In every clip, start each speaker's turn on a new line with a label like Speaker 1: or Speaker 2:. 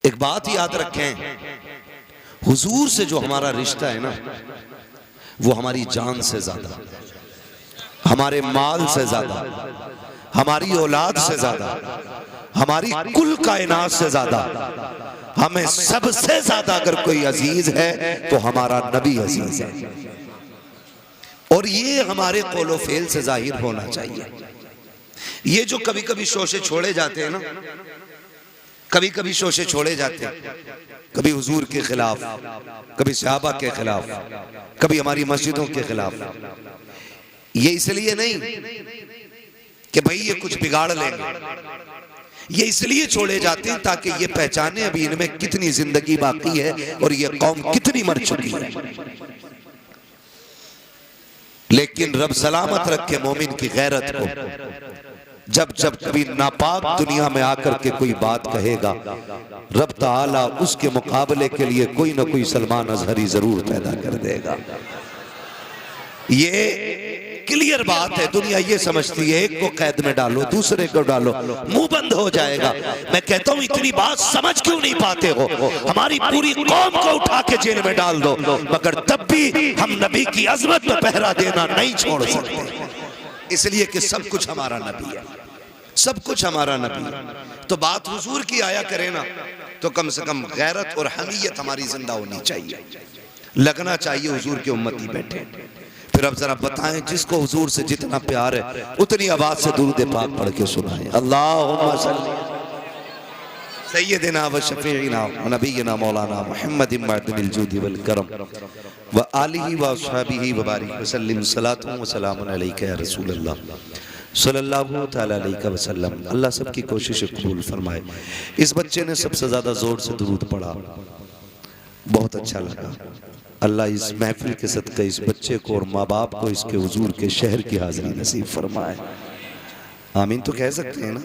Speaker 1: एक बात याद रखें, हुजूर से जो हमारा रिश्ता है ना, वो हमारी जान से ज्यादा, हमारे माल से ज्यादा, हमारी औलाद से ज्यादा, हमारी कुल कायनात से ज्यादा, हमें सबसे ज्यादा अगर कोई अजीज है तो हमारा नबी अजीज है। और ये हमारे कौलो फेल से जाहिर होना चाहिए। ये जो कभी कभी शोशे छोड़े जाते हैं ना, कभी कभी शोशे छोड़े जाते हैं, कभी हुजूर के खिलाफ, कभी सहाबा के खिलाफ, कभी हमारी मस्जिदों के खिलाफ, ये इसलिए नहीं कि भाई ये कुछ बिगाड़ लेंगे, ये इसलिए छोड़े जाते हैं ताकि ये पहचाने अभी इनमें कितनी जिंदगी बाकी है और ये कौम कितनी मर चुकी है। लेकिन रब सलामत रखे मोमिन की गैरत को। जब जब कभी नापाक दुनिया में आकर के कोई बात कहेगा, रब ताला उसके मुकाबले के लिए कोई ना कोई सलमान अजहरी जरूर पैदा कर देगा। ये क्लियर बात है। दुनिया ये समझती है एक को कैद में डालो, दूसरे को डालो, मुंह बंद हो जाएगा। मैं कहता हूं इतनी बात समझ क्यों नहीं पाते हो? हमारी पूरी कौम को उठा के जेल में डाल दो, मगर तब भी हम नबी की अजमत में पहरा देना नहीं छोड़ सकते, इसलिए कि सब कुछ हमारा नबी है, सब कुछ हमारा नबी है। तो बात हुजूर की आया करे ना, तो कम से कम गैरत और हमीयत हमारी जिंदा होनी चाहिए, लगना चाहिए हुजूर के उम्मती बैठे। फिर अब जरा बताएं, जिसको हुजूर से जितना प्यार है उतनी आवाज से दुरूद पाक पढ़ के सुनाएं। अल्लाहुम्मा सल्ली सय्यदिना व शफीइना व नबीना मौलाना मुहम्मद मअदिल जूदी वल करम व आलिहि व अस्हाबिहि व बारिक व सल्लिम सलातु व सलामुन अलैका या रसूल अल्लाह सल्लल्लाहु तआला अलैहि वसल्लम। अल्लाह सबकी कोशिश कबूल फरमाए। इस बच्चे ने सबसे ज्यादा जोर से दुरूद पढ़ा, बहुत अच्छा लगा। अल्लाह इस महफिल के सदक़े इस बच्चे को और माँ बाप को इसके हुजूर के शहर की हाजिरी नसीब फरमाए। आमीन तो कह सकते हैं ना?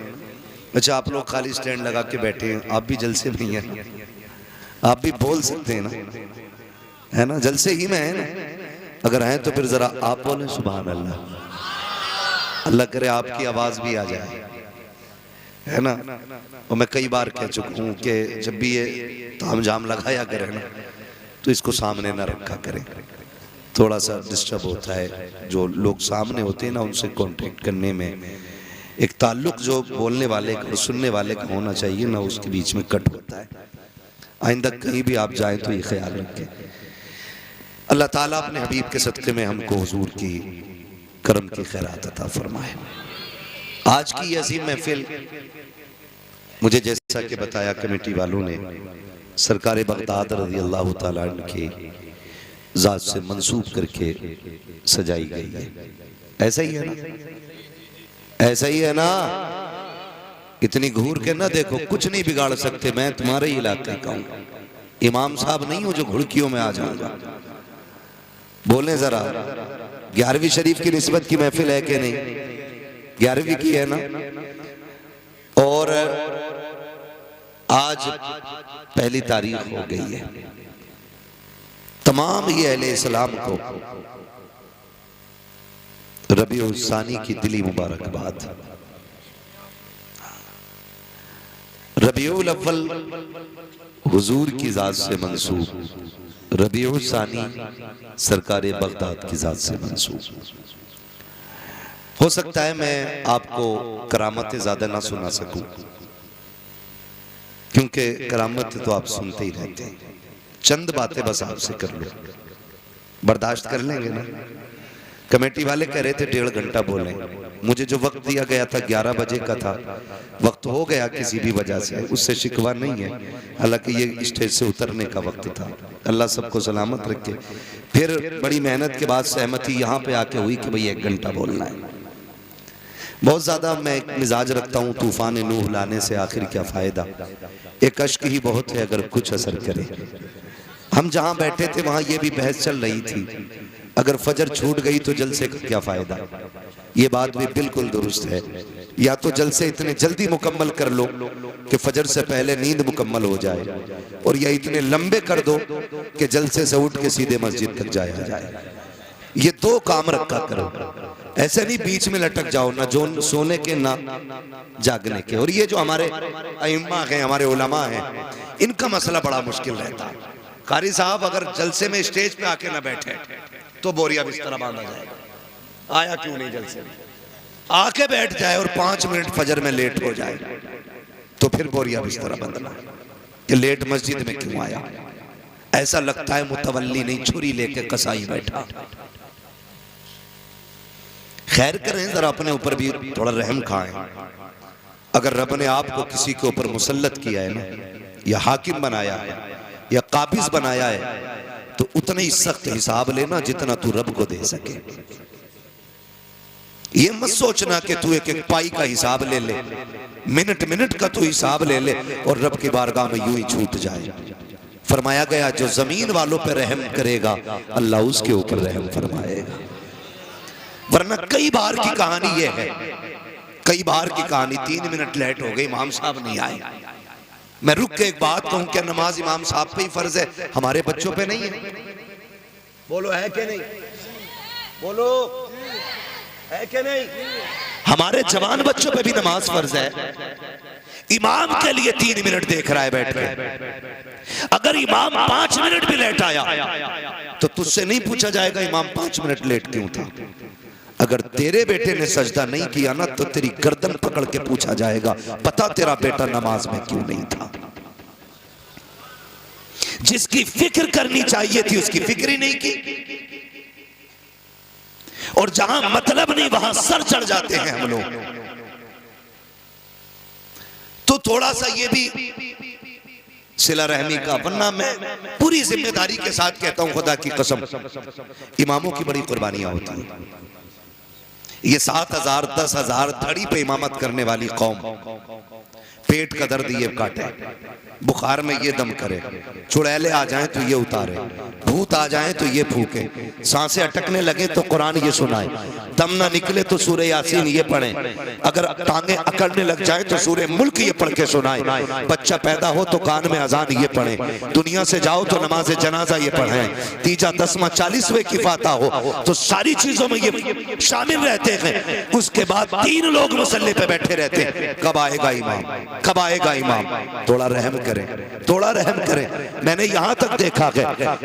Speaker 1: अच्छा, आप लोग खाली स्टैंड लगा के बैठे हैं, आप भी जलसे में हैं, आप भी बोल सकते हैं ना, है ना? जलसे ही में है ना? अगर हैं तो फिर जरा आप बोलें सुभान अल्लाह। अल्लाह करे आपकी आवाज भी आ जाए, है ना? और मैं कई बार कह चुका हूँ कि जब भी ये ताम जाम लगाया करें ना, तो इसको सामने ना रखा करें, थोड़ा सा डिस्टर्ब होता है। जो लोग सामने होते हैं ना, उनसे कांटेक्ट करने में एक ताल्लुक जो बोलने वाले का और सुनने वाले का होना चाहिए ना, उसके बीच में कट होता है। आइंदा कहीं भी आप जाएं तो ये ख्याल रखें। अल्लाह ताला अपने हबीब के सदक़े में हमको हुजूर की करम की खैरात अता फरमाए। आज की ये अजीम महफिल मुझे जैसा कि बताया कमेटी वालों ने, सरकार बगदाद रज़ी अल्लाह ताला अन्हु के ज़ात से मंसूब करके सजाई गई है। ऐसा ही है ना? ऐसा ही है ना? इतनी घूर के ना देखो, कुछ नहीं बिगाड़ सकते। मैं तुम्हारे ही इलाके का हूं, इमाम साहब नहीं हो जो घुड़कियों में आ जाऊंगा। बोले जरा, 11वीं शरीफ की निस्बत की महफिल है कि नहीं? 11वीं की है ना? और आज पहली तारीख हो गई है। तमाम ये अहले इस्लाम को रबीउल सानी की दिली मुबारकबाद। रबीउल अव्वल हुजूर की जात से मंसूब, रबीउल सानी सरकार बगदाद की जात से मंसूब। हो सकता है मैं आपको करामतें ज्यादा ना सुना सकूं, क्योंकि करामत तो आप सुनते ही रहते हैं। चंद बातें बस आपसे कर लो, बर्दाश्त कर लेंगे ना? कमेटी वाले कह रहे थे 1.5 घंटा बोलें, मुझे जो वक्त दिया गया था 11 बजे का था, वक्त हो गया किसी भी वजह से, उससे शिकवा नहीं है। हालांकि ये स्टेज से उतरने का वक्त था। अल्लाह सबको सलामत रखे। फिर बड़ी मेहनत के बाद सहमति यहाँ पे आके हुई कि भाई 1 घंटा बोलना है। बहुत ज्यादा मैं एक मिजाज रखता हूँ, तूफान नूह लाने से आखिर क्या फायदा, एक अश्क ही बहुत है अगर कुछ असर करे। हम जहाँ बैठे थे वहां ये भी बहस चल रही थी, अगर फजर छूट गई तो जलसे का क्या फायदा। ये बात भी बिल्कुल दुरुस्त है। या तो जलसे इतने जल्दी मुकम्मल कर लो कि फजर से पहले नींद मुकम्मल हो जाए, और या इतने लंबे कर दो कि जलसे से उठ के सीधे मस्जिद तक जाया जाए। ये दो काम रखा करो, ऐसे नहीं बीच में लटक जाओ, ना जो सोने के ना जागने के। और ये जो हमारे अइम्मा हैं, हमारे उलमा हैं, इनका मसला बड़ा मुश्किल रहता है। कारी साहब अगर जलसे में स्टेज पे आके ना बैठे तो बोरिया बिस्तरा बांधा जाएगा। आया क्यों नहीं जलसे में, आके बैठ जाए और 5 मिनट फजर में लेट हो जाए तो फिर बोरिया बिस्तरा बंधना कि लेट मस्जिद में क्यों आया। ऐसा लगता है मुतवल्ली नहीं, छुरी लेके कसाई बैठा। खैर करें, जरा अपने ऊपर भी थोड़ा रहम खाएं। अगर रब ने आपको किसी के ऊपर मुसल्लत किया है ना, या हाकिम बनाया है या काबिज बनाया है, तो उतना ही सख्त हिसाब लेना जितना तू रब को दे सके। ये मत सोचना कि तू एक एक पाई का हिसाब ले ले, मिनट मिनट का तू हिसाब ले ले और रब की बारगाह में यूं ही छूट जाए। फरमाया गया जो जमीन वालों पर रहम करेगा अल्लाह उसके ऊपर रहम फरमाएगा। वरना कई बार की कहानी ये है, कई बार की कहानी 3 मिनट लेट हो गई, इमाम साहब नहीं आए। मैं रुक के एक बात कहूं, क्या नमाज इमाम साहब पे ही फर्ज है, हमारे बच्चों पे नहीं है? बोलो है कि नहीं, बोलो है कि नहीं? हमारे जवान बच्चों पे भी नमाज फर्ज है। इमाम के लिए 3 मिनट देख रहा है बैठ के, अगर इमाम 5 मिनट भी लेट आया तो तुझसे नहीं पूछा जाएगा इमाम 5 मिनट लेट क्यों था। अगर तेरे बेटे ने सजदा नहीं किया ना तो तेरी गर्दन पकड़ के पूछा जाएगा, पता तेरा बेटा नमाज में क्यों नहीं था। जिसकी फिक्र करनी चाहिए थी उसकी फिक्र ही नहीं की, और जहां मतलब नहीं वहां सर चढ़ जाते हैं हम लोग। तो थोड़ा सा ये भी सिला रहमी का, वरना मैं पूरी जिम्मेदारी के साथ कहता हूं, खुदा की कसम, इमामों की बड़ी कुर्बानियां होती हैं। ये 7,000 10,000 धड़ी पे इमामत करने वाली कौम, पेट का दर्द ये काटे, बुखार में ये दम करे, चुड़ैले आ जाएं तो ये उतारे, भूत आ जाएं तो ये फूके, सांसें अटकने लगे तो कुरान ये सुनाए, दम ना निकले तो सूरह यासीन ये पढ़े, अगर टांगे अकड़ने लग जाए तो सूरह मुल्क ये पढ़ के सुनाए, बच्चा पैदा हो तो कान में अजान ये पढ़े, दुनिया से जाओ तो नमाज जनाजा ये पढ़ें, तीजा दसवां 40वें की फाता हो, तो सारी चीजों में ये शामिल रहते हैं। उसके बाद 3 लोग मुसल्ले पे बैठे रहते हैं, कब आएगा इमाम, कब आएगा इमाम। थोड़ा रहम करें, थोड़ा रहम करें। मैंने यहां तक देखा है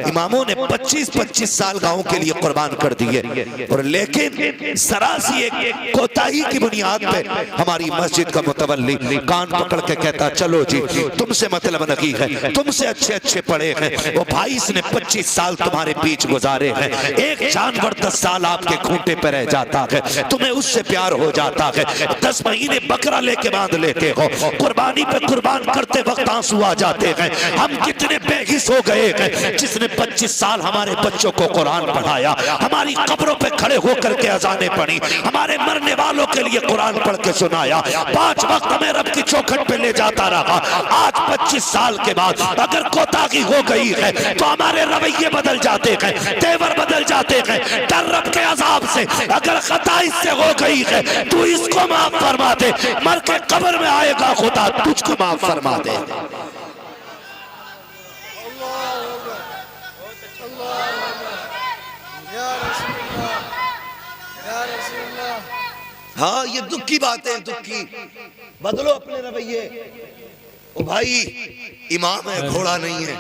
Speaker 1: इमामों ने 25-25 साल गांव के लिए कुर्बान कर दिए, और लेकिन जरा सी एक कोताही की बुनियाद पे हमारी मस्जिद का मुतवल्ली कान पकड़ के कहता चलो जी तुमसे मतलब नहीं है, तुमसे अच्छे अच्छे पढ़े हैं वो भाई, इसने 25 साल तुम्हारे बीच गुजारे हैं, एक जानवर 10 साल आपके खूंटे पे रह जाता है, तुम्हें उससे प्यार हो जाता है, 10 महीने बकरा लेके बांध लेते हो, कुर्बानी पे कुर्बान करते वक्त आंसू आ जाते हैं। हम कितने बेहिस हो गए हैं, जिसने 25 साल हमारे बच्चों को कुरान पढ़ाया, हमारी कब्रों पे खड़े होकर के अजानें पढ़ी, हमारे मरने वालों के लिए कुरान पढ़ के सुनाया, 5 वक्त हमें रब की चौखट पे ले जाता रहा। आज 25 साल के बाद अगर कोताही हो गई है तो हमारे रवैये बदल जाते हैं, तेवर बदल जाते हैं, डर रब के अजाब से। अगर खता इससे हो गई है तू इसको माफ फरमा दे, मर के कब्र में आएगा खुदा तुझको माफ फरमा दे। हाँ ये दुख की बात है, दुख की, बदलो अपने रवैये। ओ भाई इमाम है, घोड़ा नहीं है,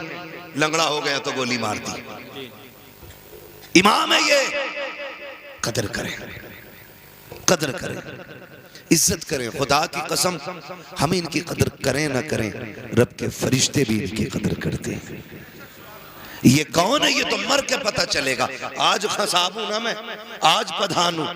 Speaker 1: लंगड़ा हो गया तो गोली मार दी, इमाम है ये, कदर करें, कदर करें, इज्जत करें। खुदा की कसम हम इनकी कदर करें ना करें, रब के फरिश्ते भी इनकी कदर करते हैं। ये कौन है ये तो मर के पता चलेगा। आज खसाब हूं ना मैं, आज प्रधान हूं,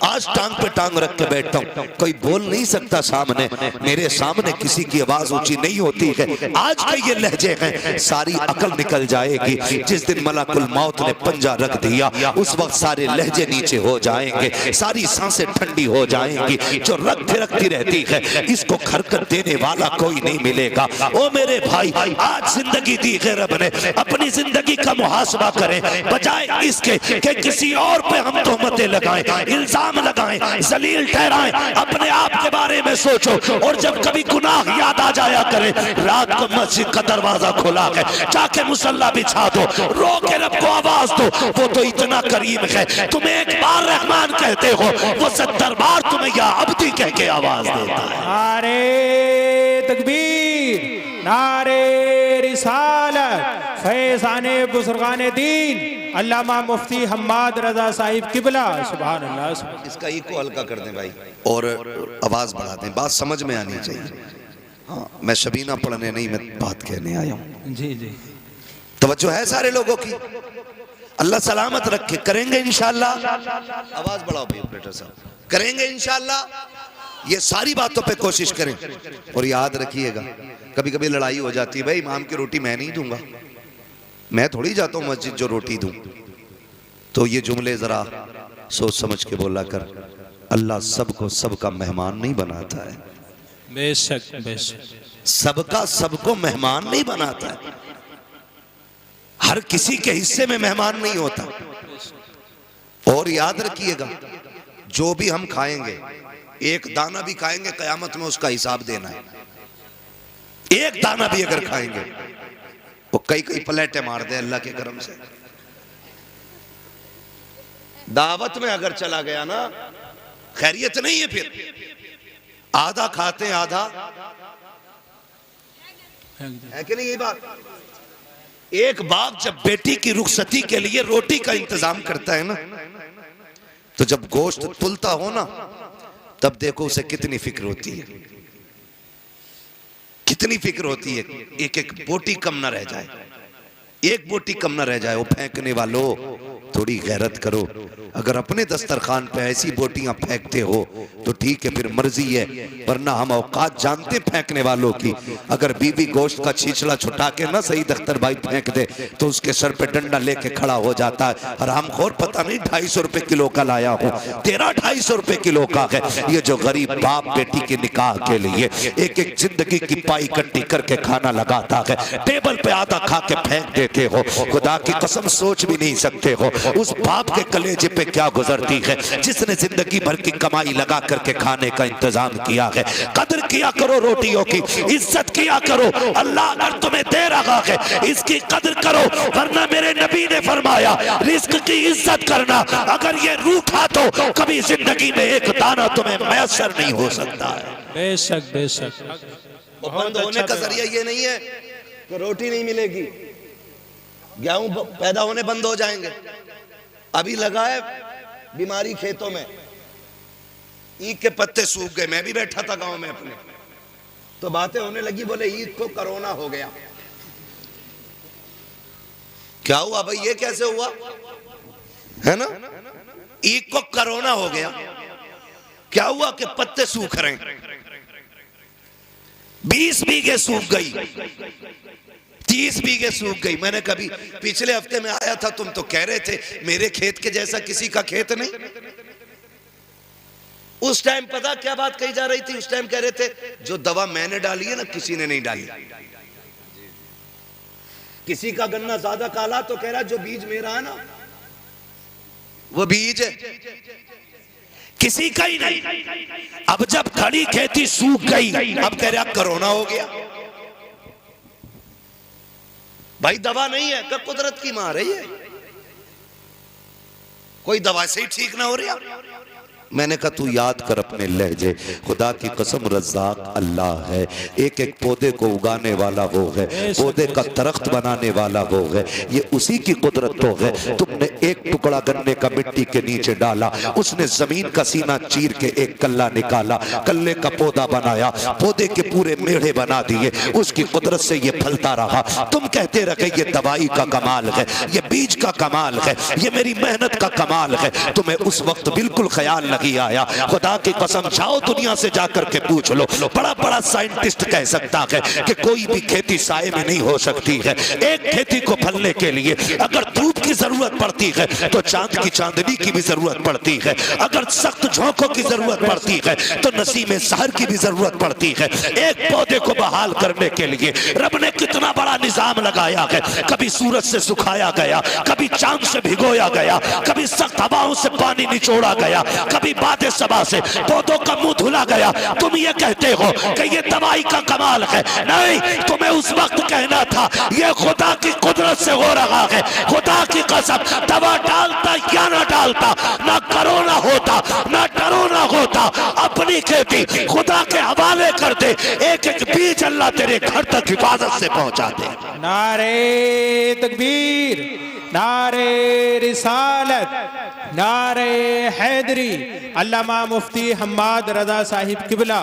Speaker 1: आज टांग पे टांग रख के बैठता हूं, कोई बोल नहीं सकता सामने, मेरे सामने किसी की आवाज ऊंची नहीं होती है। आज के ये लहजे हैं, सारी अकल निकल जाएगी। जिस दिन मलाकुल मौत ने पंजा रख दिया उस वक्त सारे लहजे नीचे हो जाएंगे, सारी सांसें ठंडी हो जाएंगी। जो रग फिरकती रहती है इसको हरकत देने वाला कोई नहीं मिलेगा। ओ मेरे भाई, आज जिंदगी दी है रब ने, अपनी जिंदगी का मुहासबा करें, बजाय इसके कि किसी और पे हम तोहमतें लगाएं, इल्जाम लगाएं, जलील ठहराएं। अपने आप के बारे में सोचो, और जब कभी गुनाह याद आ जाया करे, रात को मस्जिद का दरवाजा खोला है, जाके मुसल्ला बिछा दो, रो के रब को आवाज दो। वो तो इतना करीम है, तुम एक बार रहमान कहते हो, वो 70 बार तुम्हें या अब्दी कह के आवाज देता है।
Speaker 2: नारे तकबीर, नारे रिसालत, फैज़ाने बुजुर्गाने दीन अल्लामा मुफ्ती हम्माद रजा साहिब किबला, सुभान अल्लाह।
Speaker 1: इसका इको हल्का कर दें भाई, और आवाज बढ़ा दें, बात समझ में आनी चाहिए। हाँ, मैं शबीना पढ़ने नहीं, मैं बात कहने आया हूँ।
Speaker 2: जी जी,
Speaker 1: तवज्जो है सारे लोगों की। अल्लाह सलामत रखे, करेंगे इंशाअल्लाह। आवाज बढ़ाओ भाई ऑपरेटर साहब, करेंगे इंशाअल्लाह। ये सारी बातों पे कोशिश करें, और याद रखिएगा कभी कभी लड़ाई हो जाती है, भाई इमाम की रोटी मैं नहीं दूंगा, मैं थोड़ी जाता हूँ मस्जिद जो रोटी दूं। तो ये जुमले जरा सोच समझ के बोला कर। अल्लाह सबको सबका मेहमान नहीं बनाता है,
Speaker 2: बेशक बेशक,
Speaker 1: सबका सबको मेहमान नहीं बनाता है, हर किसी के हिस्से में मेहमान नहीं होता। और याद रखिएगा, जो भी हम खाएंगे, एक दाना भी खाएंगे, कयामत में उसका हिसाब देना है। एक दाना भी अगर खाएंगे, वो कई कई प्लेटें मार दे अल्लाह के करम से। दावत में अगर चला गया ना, खैरियत नहीं है, फिर आधा खाते हैं, आधा है कि नहीं ये बात। एक बाप जब बेटी की रुखसती के लिए रोटी का इंतजाम करता है ना, तो जब गोश्त तुलता हो ना, तब देखो उसे कितनी फिक्र होती है, कितनी फिक्र होती है। एक एक बोटी कम ना रह जाए, एक बोटी कम ना रह जाए। वो फेंकने वालों, थोड़ी गैरत करो। अगर अपने दस्तरखान पे ऐसी बोटियां फेंकते हो तो ठीक है, फिर मर्जी है, वरना हम औकात जानते फेंकने वालों की। अगर बीवी गोश्त का छिछला छुटा के ना सही दख्तर भाई फेंक दे, तो उसके सर पे डंडा लेके खड़ा हो जाता है। हरामखोर, पता नहीं 250 रुपए किलो का लाया हूं, तेरा 250 रुपए किलो का है। ये जो गरीब बाप बेटी के निकाह के लिए एक एक जिंदगी की पाई इकट्ठी करके खाना लगाता है, टेबल पे आधा खा के फेंक देते हो। खुदा की कसम सोच भी नहीं सकते हो उस बाप के कलेजे पे क्या गुजरती है, जिसने जिंदगी भर की कमाई लगा करके खाने का इंतजाम किया है। कदर किया करो रोटियों की, इज्जत किया करो। अल्लाह अगर तुम्हें दे रहा है, इसकी कदर करो, वरना मेरे नबी ने फरमाया, रिस्क की इज्जत करना। अगर ये रूठा तो कभी जिंदगी में एक दाना तुम्हें मैसर नहीं हो सकता है।
Speaker 2: बेशक बेशक।
Speaker 1: बंद होने का जरिया ये नहीं है कि रोटी नहीं मिलेगी, गेहूं पैदा होने बंद हो जाएंगे। अभी लगा है बीमारी खेतों में, ईद के पत्ते सूख गए। मैं भी बैठा था गांव में अपने, तो बातें होने लगी, बोले ईद को कोरोना हो गया। क्या हुआ भाई, ये कैसे हुआ है ना? ईद को कोरोना हो गया। क्या हुआ कि पत्ते सूख रहे हैं, 20 बीघे सूख गई, 30 बीघे सूख गई। मैंने कभी पिछले हफ्ते में आया था, तुम तो कह रहे थे मेरे खेत के जैसा किसी का खेत नहीं। उस टाइम पता क्या बात कही जा रही थी? उस टाइम कह रहे थे जो दवा मैंने डाली है ना, किसी ने नहीं डाली। किसी का गन्ना ज्यादा काला तो कह रहा जो बीज मेरा है ना वो बीज है, किसी का ही नहीं। अब जब खड़ी खेती सूख गई, अब कह रहा कोरोना हो गया। भाई दवा नहीं है, कब कुदरत की मार है ये, कोई दवा से ही ठीक ना हो रहा। मैंने कहा तू याद कर अपने लहजे, खुदा की कसम रज़्ज़ाक़ अल्लाह है। एक एक पौधे को उगाने वाला वो है, पौधे का दरख्त बनाने वाला वो है। ये उसी की कुदरत तो है। तुमने एक टुकड़ा गन्ने का मिट्टी के नीचे डाला, उसने जमीन का सीना चीर के एक कल्ला निकाला, कल्ले का पौधा बनाया, पौधे के पूरे मेढ़े बना दिए, उसकी कुदरत से ये फलता रहा। तुम कहते रहे ये दवाई का कमाल है, ये बीज का कमाल है, ये मेरी मेहनत का कमाल है। तुम्हें उस वक्त बिल्कुल ख्याल नहीं आया। खुदा की कसम, जाओ दुनिया से जाकर के पूछ लो, बड़ा बड़ा साइंटिस्ट कह सकता है कि कोई भी खेती साए में नहीं हो सकती है। एक खेती को फलने के लिए अगर धूप की जरूरत पड़ती है तो चांद की चांदनी की भी जरूरत पड़ती है, अगर सख्त झोंकों की जरूरत पड़ती है तो नसीम सहर की भी जरूरत पड़ती है। एक पौधे को बहाल करने के लिए रब ने कितना बड़ा निजाम लगाया है। कभी सूरज से सुखाया गया, कभी चांद से भिगोया गया, कभी सख्त हवाओं से पानी निचोड़ा गया, कभी बादे सबा से पौधों का मुंह धुला गया। तुम ये कहते हो कि ये दवाई का कमाल है, नहीं, तुम्हें उस वक्त कहना था ये खुदा की कुदरत से हो रहा है। खुदा की कसम, दवा डालता या ना डालता, ना कोरोना होता ना डरोना होता, अपनी खेती खुदा के हवाले कर दे। एक एक बीज अल्लाह तेरे घर तक हिफाजत से पहुंचा दे।
Speaker 2: नारे तकबीर, नारे रिसालत, नारे हैदरी। अल्लामा मुफ्ती हम्माद रजा साहिब किबला,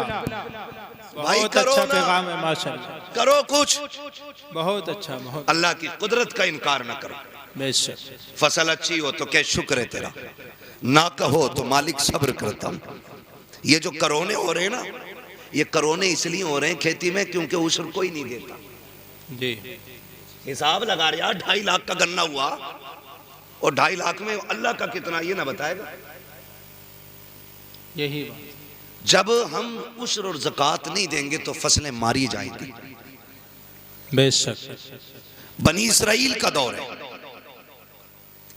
Speaker 2: बहुत अच्छा पैगाम है माशाअल्लाह।
Speaker 1: करो कुछ,
Speaker 2: बहुत अच्छा, बहुत
Speaker 1: अल्लाह की कुदरत का इनकार न करो।
Speaker 2: बेशक,
Speaker 1: फसल अच्छी हो तो क्या शुक्र है तेरा, ना कहो तो मालिक सब्र करता हूं। ये जो करोने हो रहे हैं ना, ये करोने इसलिए हो रहे हैं खेती में क्योंकि उशर कोई नहीं देता
Speaker 2: जी।
Speaker 1: हिसाब लगा रहे यार, 2.5 लाख का गन्ना हुआ और 2.5 लाख में अल्लाह का कितना, ये ना बताएगा।
Speaker 2: यही बात,
Speaker 1: जब हम उशर और ज़कात नहीं देंगे तो फसलें मारी जाएंगी।
Speaker 2: बेशक,
Speaker 1: बनी इसराइल का दौर है।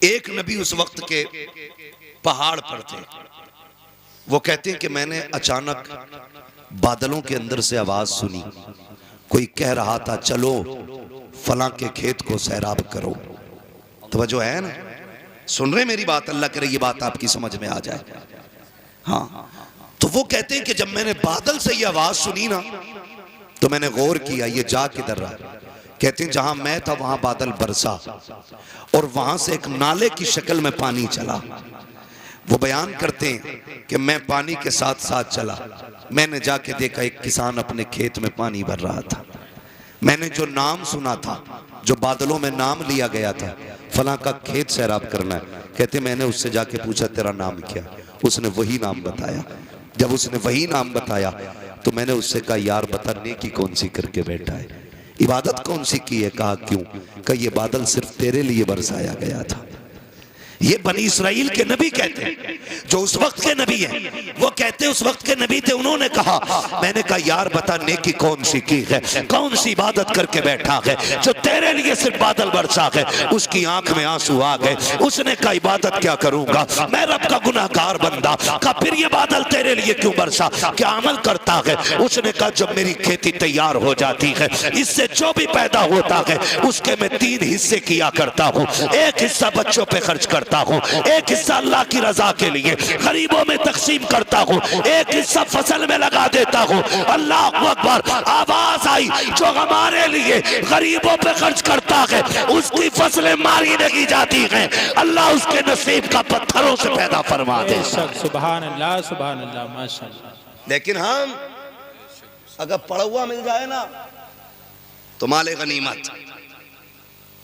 Speaker 1: एक नबी उस वक्त के पहाड़ पर थे। वो कहते हैं कि मैंने अचानक बादलों के अंदर से आवाज सुनी, कोई कह रहा था चलो फलां के खेत को सैराब करो। तवज्जो है ना, सुन रहे मेरी बात? अल्लाह करे ये बात आपकी समझ में आ जाए। हाँ, तो वो कहते हैं कि जब मैंने बादल से ये आवाज सुनी ना तो मैंने गौर किया ये जा किधर रहा। कहते हैं जहां मैं था वहां बादल बरसा और वहां से एक नाले की शक्ल में पानी चला। वो बयान करते हैं कि मैं पानी के साथ साथ चला, मैंने जाके देखा एक किसान अपने खेत में पानी भर रहा था। मैंने जो नाम सुना था, जो बादलों में नाम लिया गया था, फलां का खेत सैराब करना है, कहते मैंने उससे जाके पूछा तेरा नाम क्या? उसने वही नाम बताया। जब उसने वही नाम बताया तो मैंने उससे कहा यार बता नेकी कौन सी करके बैठा है, इबादत कौन सी की है? कहा क्यों? कहा ये बादल सिर्फ तेरे लिए बरसाया गया था। ये बनी इसराइल के नबी कहते हैं, जो उस वक्त के नबी हैं। वो कहते उस वक्त के नबी थे। उन्होंने कहा, मैंने कहा यार बता नेकी कौन सी की है, कौन सी इबादत करके बैठा है जो तेरे लिए सिर्फ बादल बरसा है? उसकी आंख में आंसू आ गए। उसने कहा इबादत क्या करूंगा, मैं रब का गुनाहगार बंदा। कहा फिर ये बादल तेरे लिए क्यों बरसा, क्या अमल करता है? उसने कहा जब मेरी खेती तैयार हो जाती है, इससे जो भी पैदा होता है उसके मैं 3 हिस्से किया करता हूँ। एक हिस्सा बच्चों पे खर्च करता हूँ, एक हिस्सा अल्लाह की रजा के लिए गरीबों में तकसीम करता हूँ, एक हिस्सा फसल में लगा देता हूँ। अल्लाह अकबर। आवाज आई जो हमारे लिए गरीबों पे खर्च करता है उसकी फसलें मारी नहीं जाती हैं, अल्लाह उसके नसीब का पत्थरों से पैदा फरमा दे।
Speaker 2: सुभान अल्लाह, सुभान अल्लाह, माशाअल्लाह।
Speaker 1: लेकिन हम अगर पड़ा हुआ मिल जाए ना तो माले गनीमत,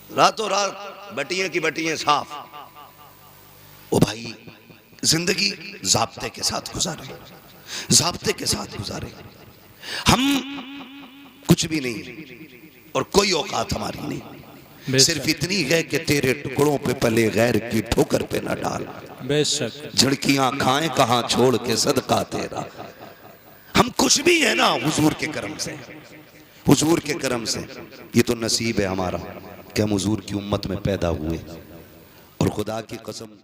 Speaker 1: रातों रात बटियां की बटियां साफ। ओ भाई, जिंदगी ज़ाब्ते के साथ गुजारे, ज़ाब्ते के साथ गुजारे। हम कुछ भी नहीं और कोई औकात हमारी नहीं, सिर्फ इतनी है कि तेरे टुकड़ों पे पले गैर की ठोकर पे न डाल।
Speaker 2: बेशक,
Speaker 1: झड़कियां खाएं कहां छोड़ के सदका तेरा। हम कुछ भी है ना हुजूर के करम से, हुजूर के करम से। ये तो नसीब है हमारा कि हम हुजूर की उम्मत में पैदा हुए। और खुदा की कसम